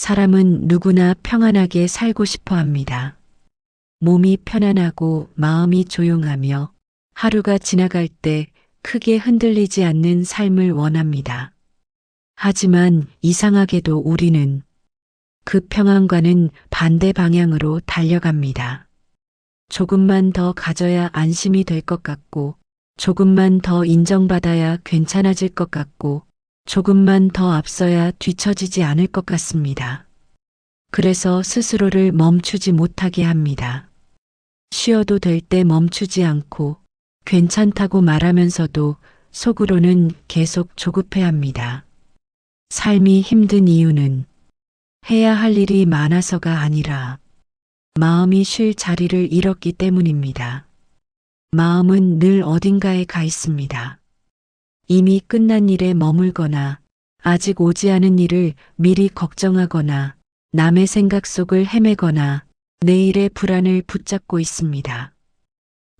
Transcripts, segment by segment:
사람은 누구나 평안하게 살고 싶어 합니다. 몸이 편안하고 마음이 조용하며 하루가 지나갈 때 크게 흔들리지 않는 삶을 원합니다. 하지만 이상하게도 우리는 그 평안과는 반대 방향으로 달려갑니다. 조금만 더 가져야 안심이 될 것 같고, 조금만 더 인정받아야 괜찮아질 것 같고, 조금만 더 앞서야 뒤처지지 않을 것 같습니다. 그래서 스스로를 멈추지 못하게 합니다. 쉬어도 될 때 멈추지 않고 괜찮다고 말하면서도 속으로는 계속 조급해합니다. 삶이 힘든 이유는 해야 할 일이 많아서가 아니라 마음이 쉴 자리를 잃었기 때문입니다. 마음은 늘 어딘가에 가 있습니다. 이미 끝난 일에 머물거나 아직 오지 않은 일을 미리 걱정하거나 남의 생각 속을 헤매거나 내일의 불안을 붙잡고 있습니다.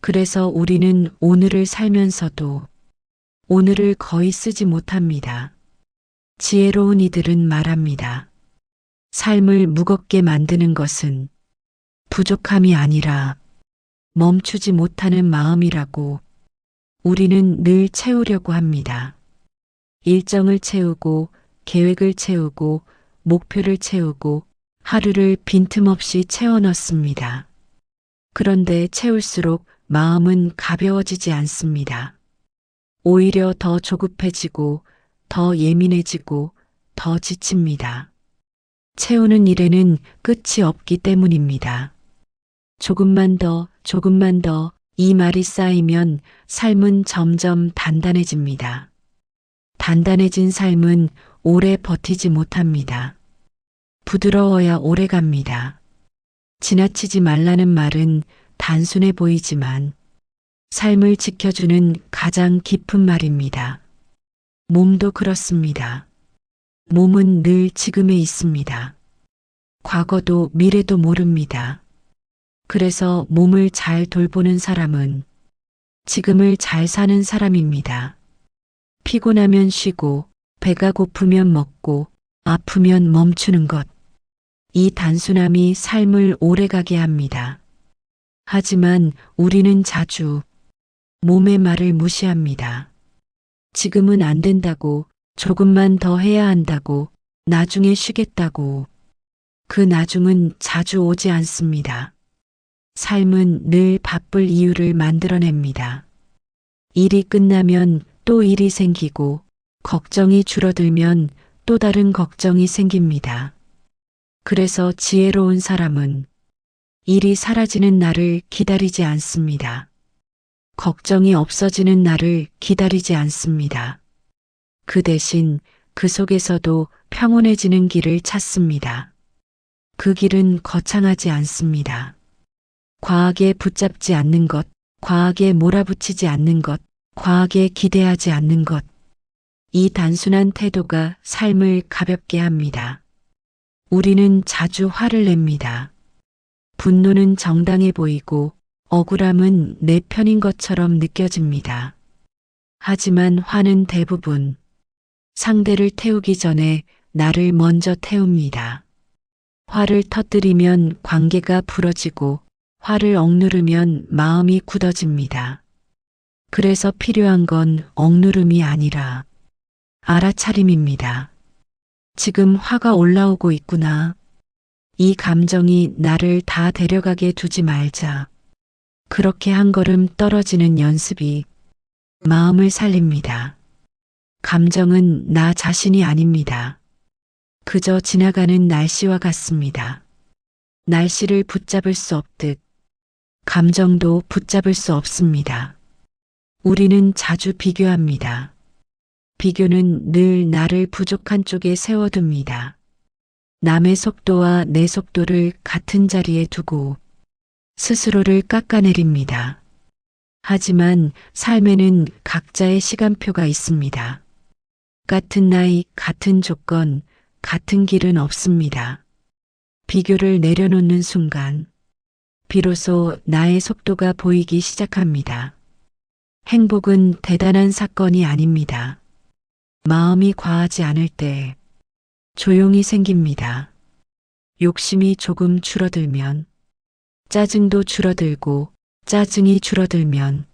그래서 우리는 오늘을 살면서도 오늘을 거의 쓰지 못합니다. 지혜로운 이들은 말합니다. 삶을 무겁게 만드는 것은 부족함이 아니라 멈추지 못하는 마음이라고. 우리는 늘 채우려고 합니다. 일정을 채우고 계획을 채우고 목표를 채우고 하루를 빈틈없이 채워 넣습니다. 그런데 채울수록 마음은 가벼워지지 않습니다. 오히려 더 조급해지고 더 예민해지고 더 지칩니다. 채우는 일에는 끝이 없기 때문입니다. 조금만 더, 조금만 더 이 말이 쌓이면 삶은 점점 단단해집니다. 단단해진 삶은 오래 버티지 못합니다. 부드러워야 오래 갑니다. 지나치지 말라는 말은 단순해 보이지만 삶을 지켜주는 가장 깊은 말입니다. 몸도 그렇습니다. 몸은 늘 지금에 있습니다. 과거도 미래도 모릅니다. 그래서 몸을 잘 돌보는 사람은 지금을 잘 사는 사람입니다. 피곤하면 쉬고, 배가 고프면 먹고, 아프면 멈추는 것. 이 단순함이 삶을 오래가게 합니다. 하지만 우리는 자주 몸의 말을 무시합니다. 지금은 안 된다고, 조금만 더 해야 한다고, 나중에 쉬겠다고. 그 나중은 자주 오지 않습니다. 삶은 늘 바쁠 이유를 만들어냅니다. 일이 끝나면 또 일이 생기고, 걱정이 줄어들면 또 다른 걱정이 생깁니다. 그래서 지혜로운 사람은 일이 사라지는 날을 기다리지 않습니다. 걱정이 없어지는 날을 기다리지 않습니다. 그 대신 그 속에서도 평온해지는 길을 찾습니다. 그 길은 거창하지 않습니다. 과하게 붙잡지 않는 것, 과하게 몰아붙이지 않는 것, 과하게 기대하지 않는 것. 이 단순한 태도가 삶을 가볍게 합니다. 우리는 자주 화를 냅니다. 분노는 정당해 보이고 억울함은 내 편인 것처럼 느껴집니다. 하지만 화는 대부분 상대를 태우기 전에 나를 먼저 태웁니다. 화를 터뜨리면 관계가 부러지고 화를 억누르면 마음이 굳어집니다. 그래서 필요한 건 억누름이 아니라 알아차림입니다. 지금 화가 올라오고 있구나. 이 감정이 나를 다 데려가게 두지 말자. 그렇게 한 걸음 떨어지는 연습이 마음을 살립니다. 감정은 나 자신이 아닙니다. 그저 지나가는 날씨와 같습니다. 날씨를 붙잡을 수 없듯 감정도 붙잡을 수 없습니다. 우리는 자주 비교합니다. 비교는 늘 나를 부족한 쪽에 세워둡니다. 남의 속도와 내 속도를 같은 자리에 두고 스스로를 깎아내립니다. 하지만 삶에는 각자의 시간표가 있습니다. 같은 나이, 같은 조건, 같은 길은 없습니다. 비교를 내려놓는 순간 비로소 나의 속도가 보이기 시작합니다. 행복은 대단한 사건이 아닙니다. 마음이 과하지 않을 때 조용히 생깁니다. 욕심이 조금 줄어들면, 짜증도 줄어들고, 짜증이 줄어들면,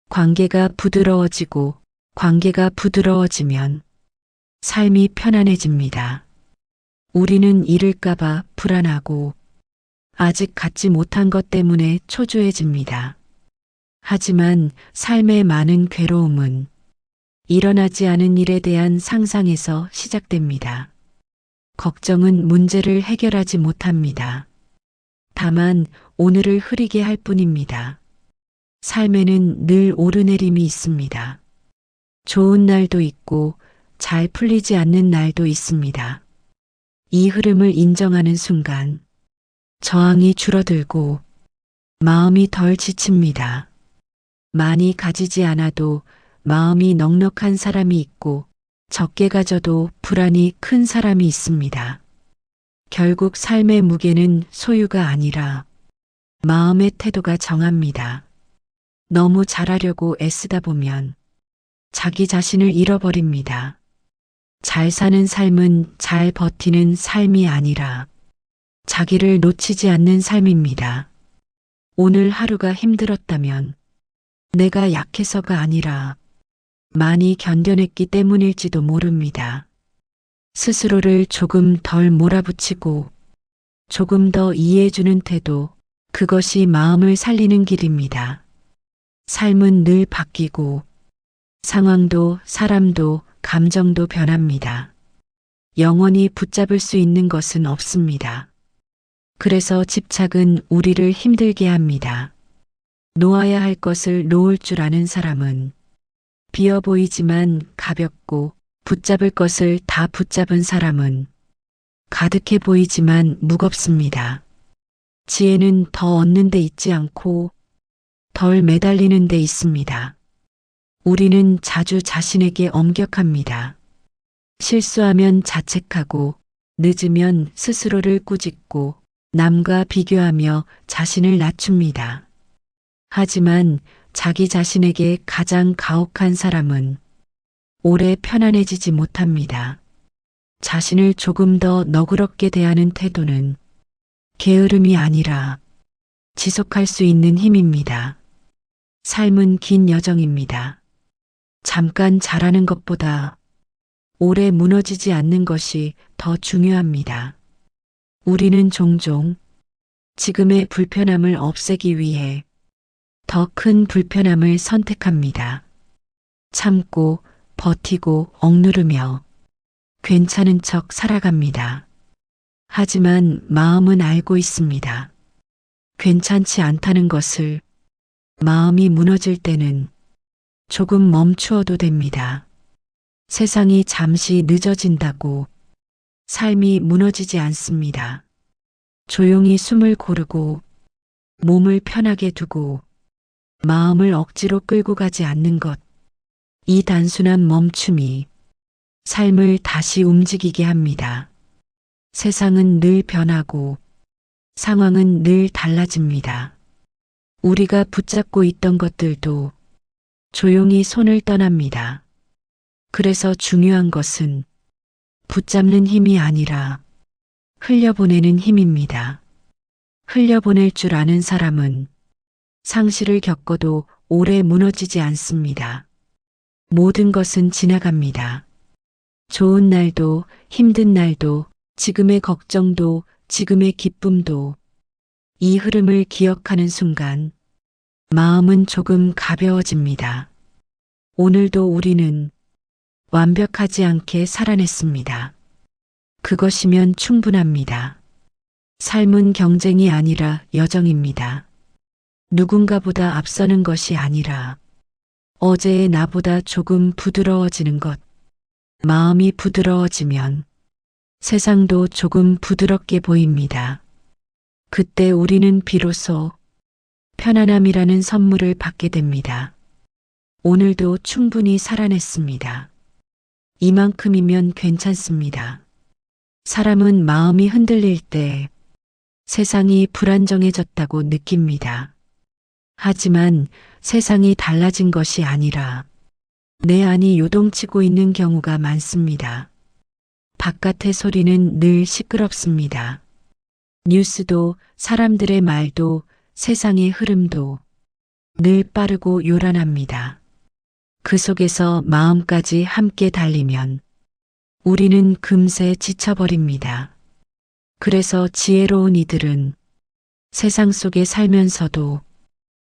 관계가 부드러워지고, 관계가 부드러워지면, 삶이 편안해집니다. 우리는 잃을까봐 불안하고, 아직 갖지 못한 것 때문에 초조해집니다. 하지만 삶의 많은 괴로움은 일어나지 않은 일에 대한 상상에서 시작됩니다. 걱정은 문제를 해결하지 못합니다. 다만 오늘을 흐리게 할 뿐입니다. 삶에는 늘 오르내림이 있습니다. 좋은 날도 있고 잘 풀리지 않는 날도 있습니다. 이 흐름을 인정하는 순간 저항이 줄어들고 마음이 덜 지칩니다. 많이 가지지 않아도 마음이 넉넉한 사람이 있고 적게 가져도 불안이 큰 사람이 있습니다. 결국 삶의 무게는 소유가 아니라 마음의 태도가 정합니다. 너무 잘하려고 애쓰다 보면 자기 자신을 잃어버립니다. 잘 사는 삶은 잘 버티는 삶이 아니라 자기를 놓치지 않는 삶입니다. 오늘 하루가 힘들었다면 내가 약해서가 아니라 많이 견뎌냈기 때문일지도 모릅니다. 스스로를 조금 덜 몰아붙이고 조금 더 이해해주는 태도, 그것이 마음을 살리는 길입니다. 삶은 늘 바뀌고 상황도 사람도 감정도 변합니다. 영원히 붙잡을 수 있는 것은 없습니다. 그래서 집착은 우리를 힘들게 합니다. 놓아야 할 것을 놓을 줄 아는 사람은 비어 보이지만 가볍고 붙잡을 것을 다 붙잡은 사람은 가득해 보이지만 무겁습니다. 지혜는 더 얻는 데 있지 않고 덜 매달리는 데 있습니다. 우리는 자주 자신에게 엄격합니다. 실수하면 자책하고 늦으면 스스로를 꾸짖고 남과 비교하며 자신을 낮춥니다. 하지만 자기 자신에게 가장 가혹한 사람은 오래 편안해지지 못합니다. 자신을 조금 더 너그럽게 대하는 태도는 게으름이 아니라 지속할 수 있는 힘입니다. 삶은 긴 여정입니다. 잠깐 잘하는 것보다 오래 무너지지 않는 것이 더 중요합니다. 우리는 종종 지금의 불편함을 없애기 위해 더 큰 불편함을 선택합니다. 참고 버티고 억누르며 괜찮은 척 살아갑니다. 하지만 마음은 알고 있습니다. 괜찮지 않다는 것을. 마음이 무너질 때는 조금 멈추어도 됩니다. 세상이 잠시 늦어진다고 삶이 무너지지 않습니다. 조용히 숨을 고르고 몸을 편하게 두고 마음을 억지로 끌고 가지 않는 것. 이 단순한 멈춤이 삶을 다시 움직이게 합니다. 세상은 늘 변하고 상황은 늘 달라집니다. 우리가 붙잡고 있던 것들도 조용히 손을 떠납니다. 그래서 중요한 것은 붙잡는 힘이 아니라 흘려보내는 힘입니다. 흘려보낼 줄 아는 사람은 상실을 겪어도 오래 무너지지 않습니다. 모든 것은 지나갑니다. 좋은 날도 힘든 날도 지금의 걱정도 지금의 기쁨도 이 흐름을 기억하는 순간 마음은 조금 가벼워집니다. 오늘도 우리는 완벽하지 않게 살아냈습니다. 그것이면 충분합니다. 삶은 경쟁이 아니라 여정입니다. 누군가보다 앞서는 것이 아니라 어제의 나보다 조금 부드러워지는 것. 마음이 부드러워지면 세상도 조금 부드럽게 보입니다. 그때 우리는 비로소 편안함이라는 선물을 받게 됩니다. 오늘도 충분히 살아냈습니다. 이만큼이면 괜찮습니다. 사람은 마음이 흔들릴 때 세상이 불안정해졌다고 느낍니다. 하지만 세상이 달라진 것이 아니라 내 안이 요동치고 있는 경우가 많습니다. 바깥의 소리는 늘 시끄럽습니다. 뉴스도 사람들의 말도 세상의 흐름도 늘 빠르고 요란합니다. 그 속에서 마음까지 함께 달리면 우리는 금세 지쳐버립니다. 그래서 지혜로운 이들은 세상 속에 살면서도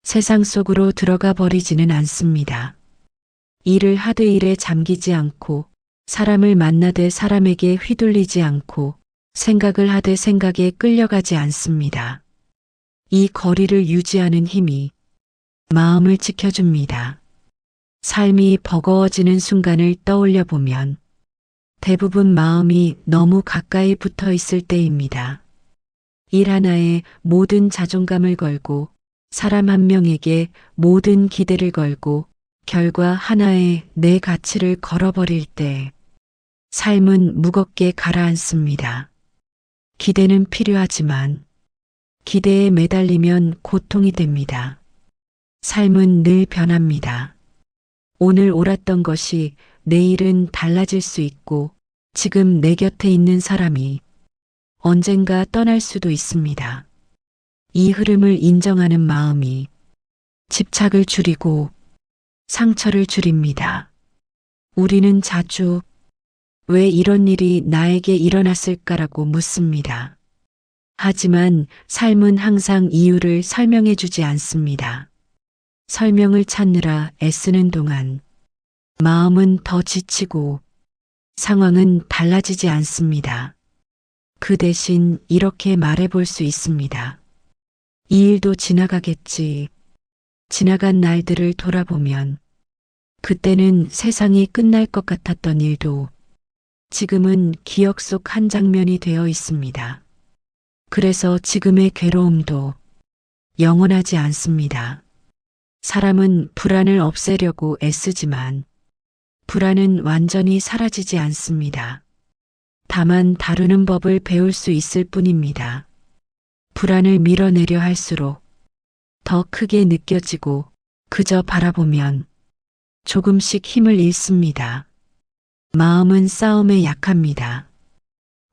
세상 속으로 들어가 버리지는 않습니다. 일을 하되 일에 잠기지 않고 사람을 만나되 사람에게 휘둘리지 않고 생각을 하되 생각에 끌려가지 않습니다. 이 거리를 유지하는 힘이 마음을 지켜줍니다. 삶이 버거워지는 순간을 떠올려 보면 대부분 마음이 너무 가까이 붙어 있을 때입니다. 일 하나에 모든 자존감을 걸고 사람 한 명에게 모든 기대를 걸고 결과 하나에 내 가치를 걸어버릴 때 삶은 무겁게 가라앉습니다. 기대는 필요하지만 기대에 매달리면 고통이 됩니다. 삶은 늘 변합니다. 오늘 옳았던 것이 내일은 달라질 수 있고 지금 내 곁에 있는 사람이 언젠가 떠날 수도 있습니다. 이 흐름을 인정하는 마음이 집착을 줄이고 상처를 줄입니다. 우리는 자주 왜 이런 일이 나에게 일어났을까라고 묻습니다. 하지만 삶은 항상 이유를 설명해 주지 않습니다. 설명을 찾느라 애쓰는 동안 마음은 더 지치고 상황은 달라지지 않습니다. 그 대신 이렇게 말해 볼 수 있습니다. 이 일도 지나가겠지. 지나간 날들을 돌아보면 그때는 세상이 끝날 것 같았던 일도 지금은 기억 속 한 장면이 되어 있습니다. 그래서 지금의 괴로움도 영원하지 않습니다. 사람은 불안을 없애려고 애쓰지만 불안은 완전히 사라지지 않습니다. 다만 다루는 법을 배울 수 있을 뿐입니다. 불안을 밀어내려 할수록 더 크게 느껴지고 그저 바라보면 조금씩 힘을 잃습니다. 마음은 싸움에 약합니다.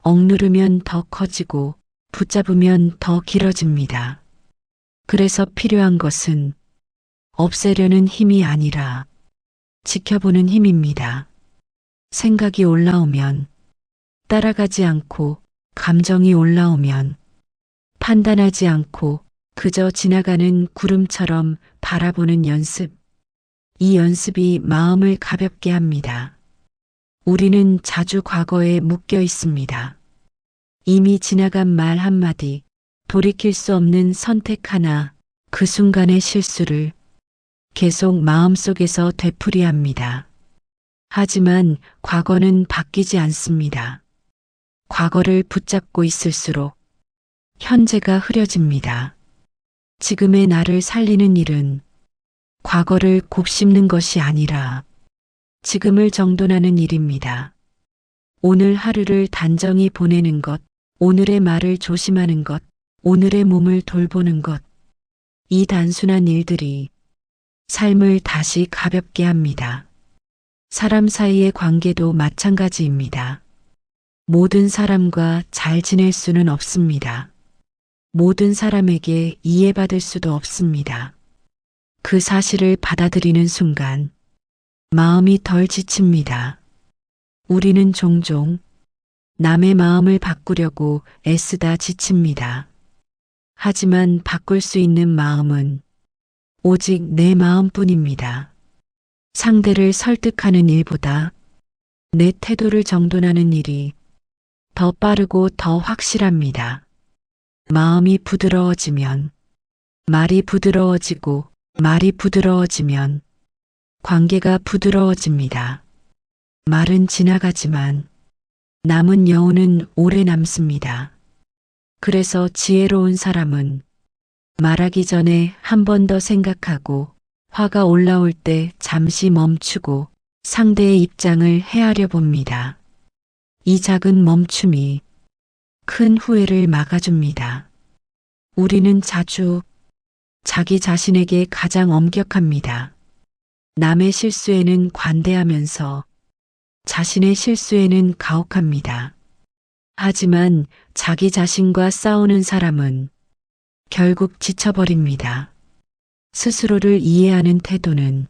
억누르면 더 커지고 붙잡으면 더 길어집니다. 그래서 필요한 것은 없애려는 힘이 아니라 지켜보는 힘입니다. 생각이 올라오면 따라가지 않고 감정이 올라오면 판단하지 않고 그저 지나가는 구름처럼 바라보는 연습. 이 연습이 마음을 가볍게 합니다. 우리는 자주 과거에 묶여 있습니다. 이미 지나간 말 한마디, 돌이킬 수 없는 선택 하나, 그 순간의 실수를 계속 마음속에서 되풀이합니다. 하지만 과거는 바뀌지 않습니다. 과거를 붙잡고 있을수록 현재가 흐려집니다. 지금의 나를 살리는 일은 과거를 곱씹는 것이 아니라 지금을 정돈하는 일입니다. 오늘 하루를 단정히 보내는 것, 오늘의 말을 조심하는 것, 오늘의 몸을 돌보는 것. 이 단순한 일들이 삶을 다시 가볍게 합니다. 사람 사이의 관계도 마찬가지입니다. 모든 사람과 잘 지낼 수는 없습니다. 모든 사람에게 이해받을 수도 없습니다. 그 사실을 받아들이는 순간 마음이 덜 지칩니다. 우리는 종종 남의 마음을 바꾸려고 애쓰다 지칩니다. 하지만 바꿀 수 있는 마음은 오직 내 마음뿐입니다. 상대를 설득하는 일보다 내 태도를 정돈하는 일이 더 빠르고 더 확실합니다. 마음이 부드러워지면 말이 부드러워지고 말이 부드러워지면 관계가 부드러워집니다. 말은 지나가지만 남은 여운은 오래 남습니다. 그래서 지혜로운 사람은 말하기 전에 한 번 더 생각하고 화가 올라올 때 잠시 멈추고 상대의 입장을 헤아려 봅니다. 이 작은 멈춤이 큰 후회를 막아줍니다. 우리는 자주 자기 자신에게 가장 엄격합니다. 남의 실수에는 관대하면서 자신의 실수에는 가혹합니다. 하지만 자기 자신과 싸우는 사람은 결국 지쳐버립니다. 스스로를 이해하는 태도는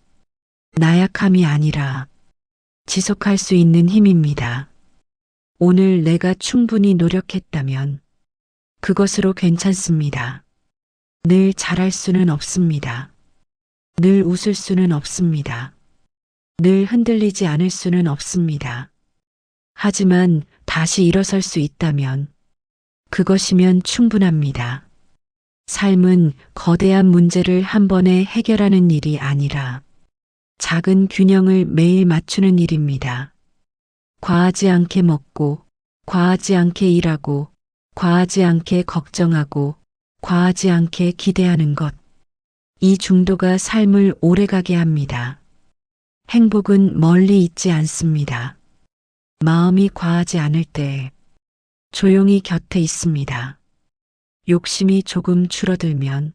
나약함이 아니라 지속할 수 있는 힘입니다. 오늘 내가 충분히 노력했다면 그것으로 괜찮습니다. 늘 잘할 수는 없습니다. 늘 웃을 수는 없습니다. 늘 흔들리지 않을 수는 없습니다. 하지만 다시 일어설 수 있다면 그것이면 충분합니다. 삶은 거대한 문제를 한 번에 해결하는 일이 아니라 작은 균형을 매일 맞추는 일입니다. 과하지 않게 먹고, 과하지 않게 일하고, 과하지 않게 걱정하고, 과하지 않게 기대하는 것. 이 중도가 삶을 오래가게 합니다. 행복은 멀리 있지 않습니다. 마음이 과하지 않을 때 조용히 곁에 있습니다. 욕심이 조금 줄어들면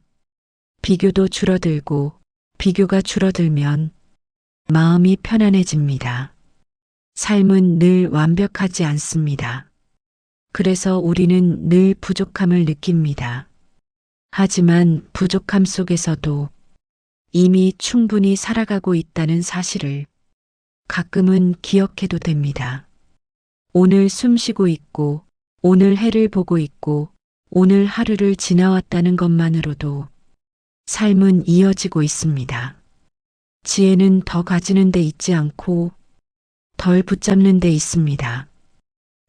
비교도 줄어들고 비교가 줄어들면 마음이 편안해집니다. 삶은 늘 완벽하지 않습니다. 그래서 우리는 늘 부족함을 느낍니다. 하지만 부족함 속에서도 이미 충분히 살아가고 있다는 사실을 가끔은 기억해도 됩니다. 오늘 숨 쉬고 있고, 오늘 해를 보고 있고, 오늘 하루를 지나왔다는 것만으로도 삶은 이어지고 있습니다. 지혜는 더 가지는 데 있지 않고 덜 붙잡는 데 있습니다.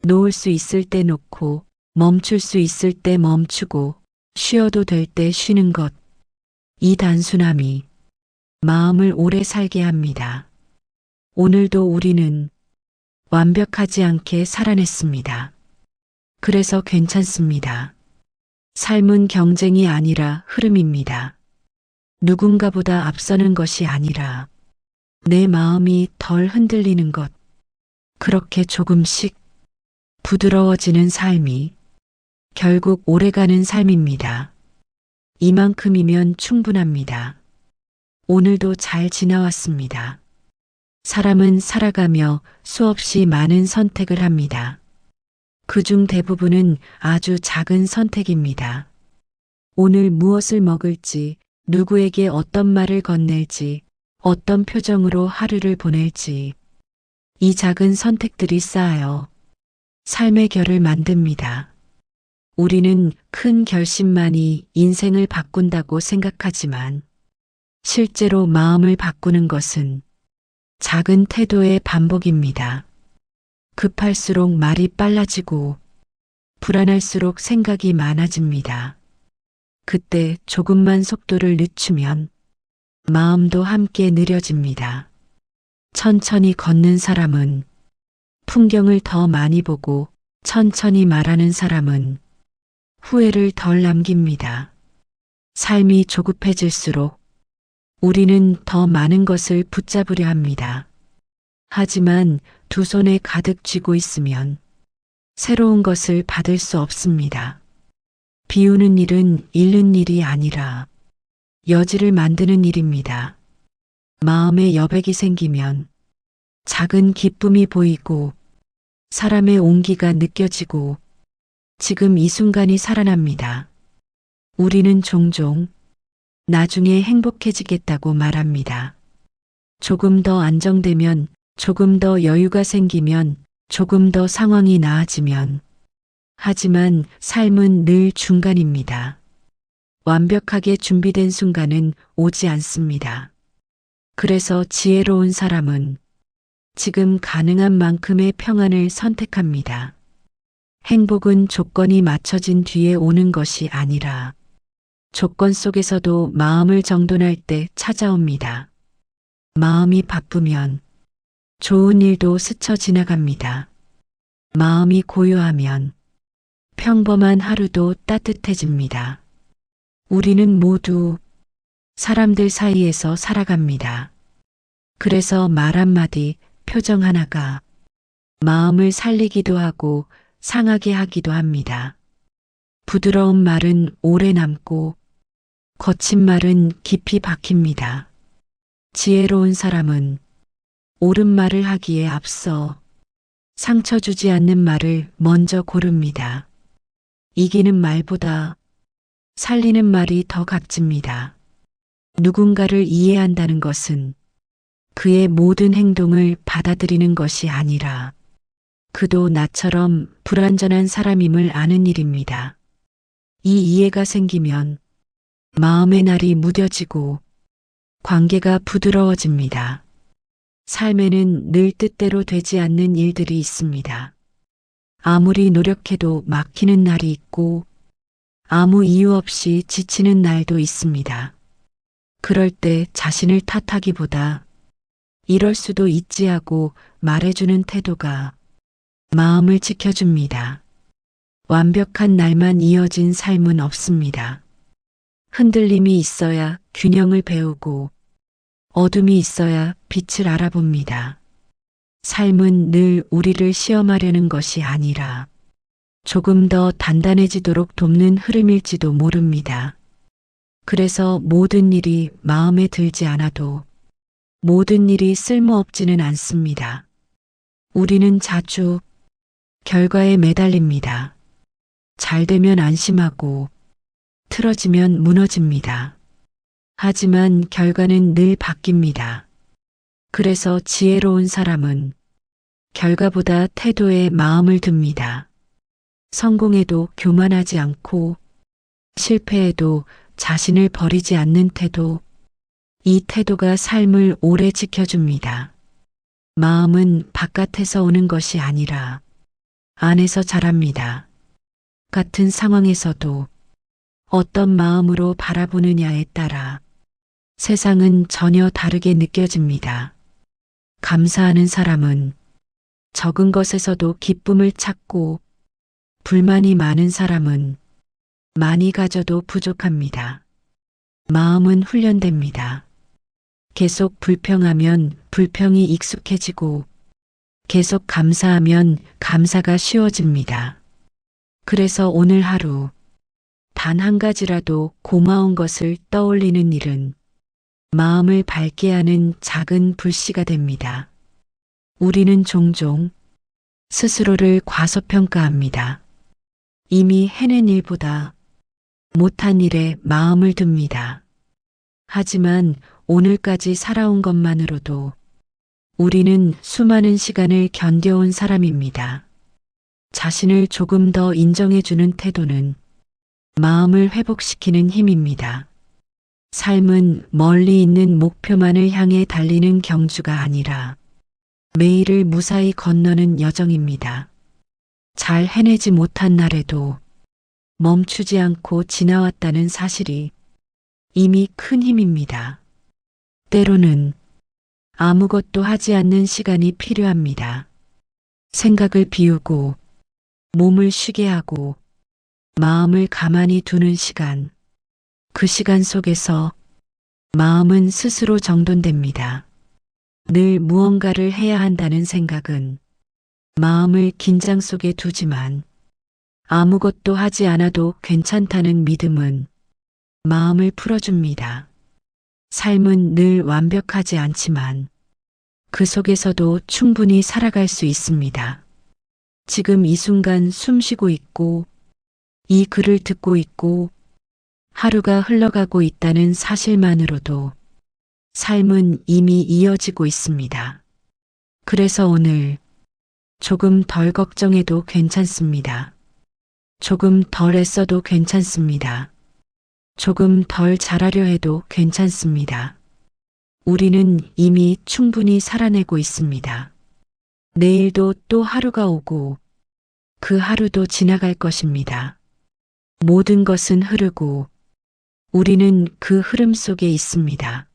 놓을 수 있을 때 놓고 멈출 수 있을 때 멈추고 쉬어도 될 때 쉬는 것. 이 단순함이 마음을 오래 살게 합니다. 오늘도 우리는 완벽하지 않게 살아냈습니다. 그래서 괜찮습니다. 삶은 경쟁이 아니라 흐름입니다. 누군가보다 앞서는 것이 아니라 내 마음이 덜 흔들리는 것. 그렇게 조금씩 부드러워지는 삶이 결국 오래가는 삶입니다. 이만큼이면 충분합니다. 오늘도 잘 지나왔습니다. 사람은 살아가며 수없이 많은 선택을 합니다. 그중 대부분은 아주 작은 선택입니다. 오늘 무엇을 먹을지, 누구에게 어떤 말을 건넬지, 어떤 표정으로 하루를 보낼지. 이 작은 선택들이 쌓여 삶의 결을 만듭니다. 우리는 큰 결심만이 인생을 바꾼다고 생각하지만 실제로 마음을 바꾸는 것은 작은 태도의 반복입니다. 급할수록 말이 빨라지고 불안할수록 생각이 많아집니다. 그때 조금만 속도를 늦추면 마음도 함께 느려집니다. 천천히 걷는 사람은 풍경을 더 많이 보고 천천히 말하는 사람은 후회를 덜 남깁니다. 삶이 조급해질수록 우리는 더 많은 것을 붙잡으려 합니다. 하지만 두 손에 가득 쥐고 있으면 새로운 것을 받을 수 없습니다. 비우는 일은 잃는 일이 아니라 여지를 만드는 일입니다. 마음에 여백이 생기면 작은 기쁨이 보이고 사람의 온기가 느껴지고 지금 이 순간이 살아납니다. 우리는 종종 나중에 행복해지겠다고 말합니다. 조금 더 안정되면, 조금 더 여유가 생기면, 조금 더 상황이 나아지면. 하지만 삶은 늘 중간입니다. 완벽하게 준비된 순간은 오지 않습니다. 그래서 지혜로운 사람은 지금 가능한 만큼의 평안을 선택합니다. 행복은 조건이 맞춰진 뒤에 오는 것이 아니라 조건 속에서도 마음을 정돈할 때 찾아옵니다. 마음이 바쁘면 좋은 일도 스쳐 지나갑니다. 마음이 고요하면 평범한 하루도 따뜻해집니다. 우리는 모두 사람들 사이에서 살아갑니다. 그래서 말 한마디, 표정 하나가 마음을 살리기도 하고 상하게 하기도 합니다. 부드러운 말은 오래 남고 거친 말은 깊이 박힙니다. 지혜로운 사람은 옳은 말을 하기에 앞서 상처 주지 않는 말을 먼저 고릅니다. 이기는 말보다 살리는 말이 더 값집니다. 누군가를 이해한다는 것은 그의 모든 행동을 받아들이는 것이 아니라 그도 나처럼 불완전한 사람임을 아는 일입니다. 이 이해가 생기면 마음의 날이 무뎌지고 관계가 부드러워집니다. 삶에는 늘 뜻대로 되지 않는 일들이 있습니다. 아무리 노력해도 막히는 날이 있고 아무 이유 없이 지치는 날도 있습니다. 그럴 때 자신을 탓하기보다 이럴 수도 있지 하고 말해주는 태도가 마음을 지켜줍니다. 완벽한 날만 이어진 삶은 없습니다. 흔들림이 있어야 균형을 배우고 어둠이 있어야 빛을 알아봅니다. 삶은 늘 우리를 시험하려는 것이 아니라 조금 더 단단해지도록 돕는 흐름일지도 모릅니다. 그래서 모든 일이 마음에 들지 않아도 모든 일이 쓸모없지는 않습니다. 우리는 자주 결과에 매달립니다. 잘 되면 안심하고 틀어지면 무너집니다. 하지만 결과는 늘 바뀝니다. 그래서 지혜로운 사람은 결과보다 태도에 마음을 둡니다. 성공해도 교만하지 않고 실패해도 자신을 버리지 않는 태도, 이 태도가 삶을 오래 지켜줍니다. 마음은 바깥에서 오는 것이 아니라 안에서 자랍니다. 같은 상황에서도 어떤 마음으로 바라보느냐에 따라 세상은 전혀 다르게 느껴집니다. 감사하는 사람은 적은 것에서도 기쁨을 찾고 불만이 많은 사람은 많이 가져도 부족합니다. 마음은 훈련됩니다. 계속 불평하면 불평이 익숙해지고 계속 감사하면 감사가 쉬워집니다. 그래서 오늘 하루 단 한 가지라도 고마운 것을 떠올리는 일은 마음을 밝게 하는 작은 불씨가 됩니다. 우리는 종종 스스로를 과소평가합니다. 이미 해낸 일보다 못한 일에 마음을 둡니다. 하지만 오늘까지 살아온 것만으로도 우리는 수많은 시간을 견뎌온 사람입니다. 자신을 조금 더 인정해주는 태도는 마음을 회복시키는 힘입니다. 삶은 멀리 있는 목표만을 향해 달리는 경주가 아니라 매일을 무사히 건너는 여정입니다. 잘 해내지 못한 날에도 멈추지 않고 지나왔다는 사실이 이미 큰 힘입니다. 때로는 아무것도 하지 않는 시간이 필요합니다. 생각을 비우고 몸을 쉬게 하고 마음을 가만히 두는 시간. 그 시간 속에서 마음은 스스로 정돈됩니다. 늘 무언가를 해야 한다는 생각은 마음을 긴장 속에 두지만 아무것도 하지 않아도 괜찮다는 믿음은 마음을 풀어줍니다. 삶은 늘 완벽하지 않지만 그 속에서도 충분히 살아갈 수 있습니다. 지금 이 순간 숨 쉬고 있고 이 글을 듣고 있고 하루가 흘러가고 있다는 사실만으로도 삶은 이미 이어지고 있습니다. 그래서 오늘 조금 덜 걱정해도 괜찮습니다. 조금 덜 애써도 괜찮습니다. 조금 덜 잘하려 해도 괜찮습니다. 우리는 이미 충분히 살아내고 있습니다. 내일도 또 하루가 오고 그 하루도 지나갈 것입니다. 모든 것은 흐르고 우리는 그 흐름 속에 있습니다.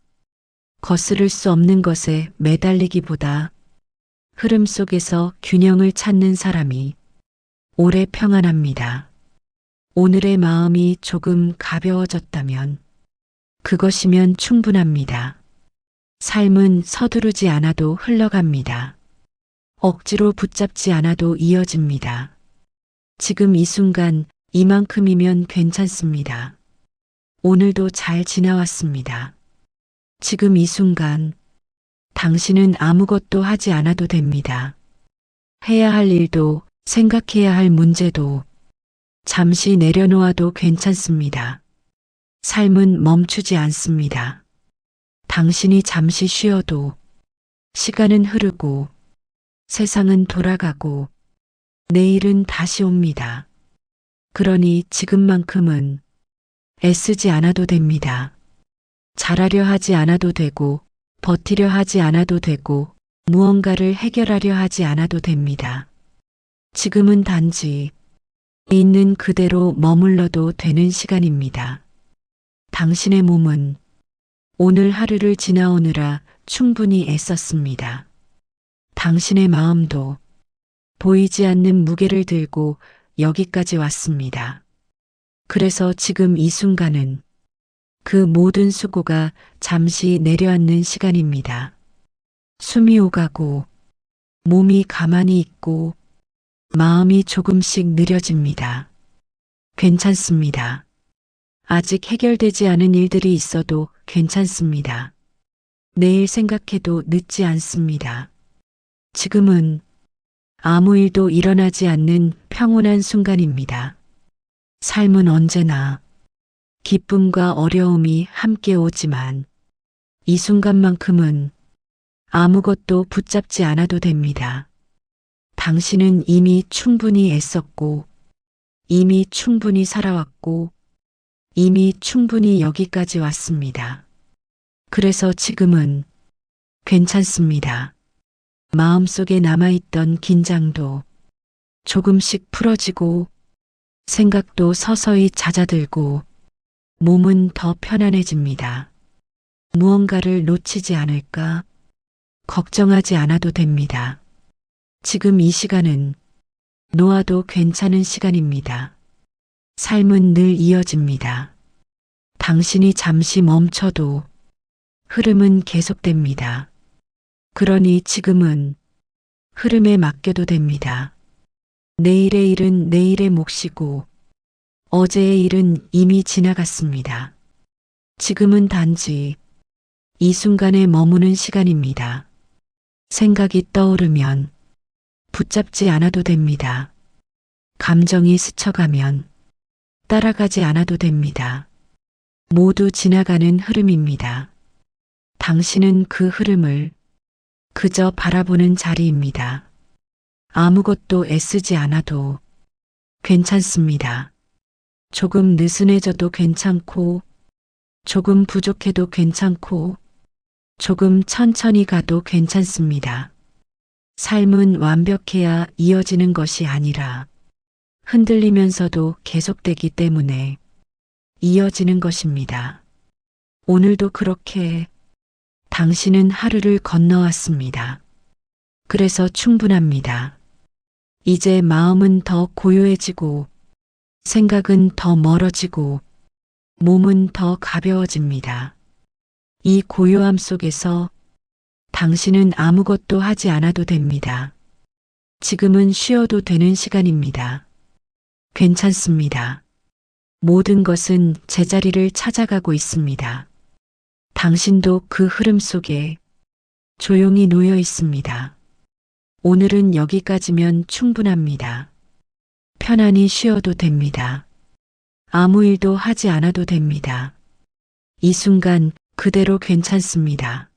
거스를 수 없는 것에 매달리기보다 흐름 속에서 균형을 찾는 사람이 오래 평안합니다. 오늘의 마음이 조금 가벼워졌다면 그것이면 충분합니다. 삶은 서두르지 않아도 흘러갑니다. 억지로 붙잡지 않아도 이어집니다. 지금 이 순간 이만큼이면 괜찮습니다. 오늘도 잘 지나왔습니다. 지금 이 순간 당신은 아무것도 하지 않아도 됩니다. 해야 할 일도 생각해야 할 문제도 잠시 내려놓아도 괜찮습니다. 삶은 멈추지 않습니다. 당신이 잠시 쉬어도 시간은 흐르고 세상은 돌아가고 내일은 다시 옵니다. 그러니 지금만큼은 애쓰지 않아도 됩니다. 잘하려 하지 않아도 되고 버티려 하지 않아도 되고 무언가를 해결하려 하지 않아도 됩니다. 지금은 단지 있는 그대로 머물러도 되는 시간입니다. 당신의 몸은 오늘 하루를 지나오느라 충분히 애썼습니다. 당신의 마음도 보이지 않는 무게를 들고 여기까지 왔습니다. 그래서 지금 이 순간은 그 모든 수고가 잠시 내려앉는 시간입니다. 숨이 오가고 몸이 가만히 있고 마음이 조금씩 느려집니다. 괜찮습니다. 아직 해결되지 않은 일들이 있어도 괜찮습니다. 내일 생각해도 늦지 않습니다. 지금은 아무 일도 일어나지 않는 평온한 순간입니다. 삶은 언제나 기쁨과 어려움이 함께 오지만 이 순간만큼은 아무것도 붙잡지 않아도 됩니다. 당신은 이미 충분히 애썼고 이미 충분히 살아왔고 이미 충분히 여기까지 왔습니다. 그래서 지금은 괜찮습니다. 마음속에 남아있던 긴장도 조금씩 풀어지고 생각도 서서히 잦아들고 몸은 더 편안해집니다. 무언가를 놓치지 않을까 걱정하지 않아도 됩니다. 지금 이 시간은 놓아도 괜찮은 시간입니다. 삶은 늘 이어집니다. 당신이 잠시 멈춰도 흐름은 계속됩니다. 그러니 지금은 흐름에 맡겨도 됩니다. 내일의 일은 내일의 몫이고 어제의 일은 이미 지나갔습니다. 지금은 단지 이 순간에 머무는 시간입니다. 생각이 떠오르면 붙잡지 않아도 됩니다. 감정이 스쳐가면 따라가지 않아도 됩니다. 모두 지나가는 흐름입니다. 당신은 그 흐름을 그저 바라보는 자리입니다. 아무것도 애쓰지 않아도 괜찮습니다. 조금 느슨해져도 괜찮고, 조금 부족해도 괜찮고, 조금 천천히 가도 괜찮습니다. 삶은 완벽해야 이어지는 것이 아니라 흔들리면서도 계속되기 때문에 이어지는 것입니다. 오늘도 그렇게 당신은 하루를 건너왔습니다. 그래서 충분합니다. 이제 마음은 더 고요해지고 생각은 더 멀어지고 몸은 더 가벼워집니다. 이 고요함 속에서 당신은 아무것도 하지 않아도 됩니다. 지금은 쉬어도 되는 시간입니다. 괜찮습니다. 모든 것은 제자리를 찾아가고 있습니다. 당신도 그 흐름 속에 조용히 놓여 있습니다. 오늘은 여기까지면 충분합니다. 편안히 쉬어도 됩니다. 아무 일도 하지 않아도 됩니다. 이 순간 그대로 괜찮습니다.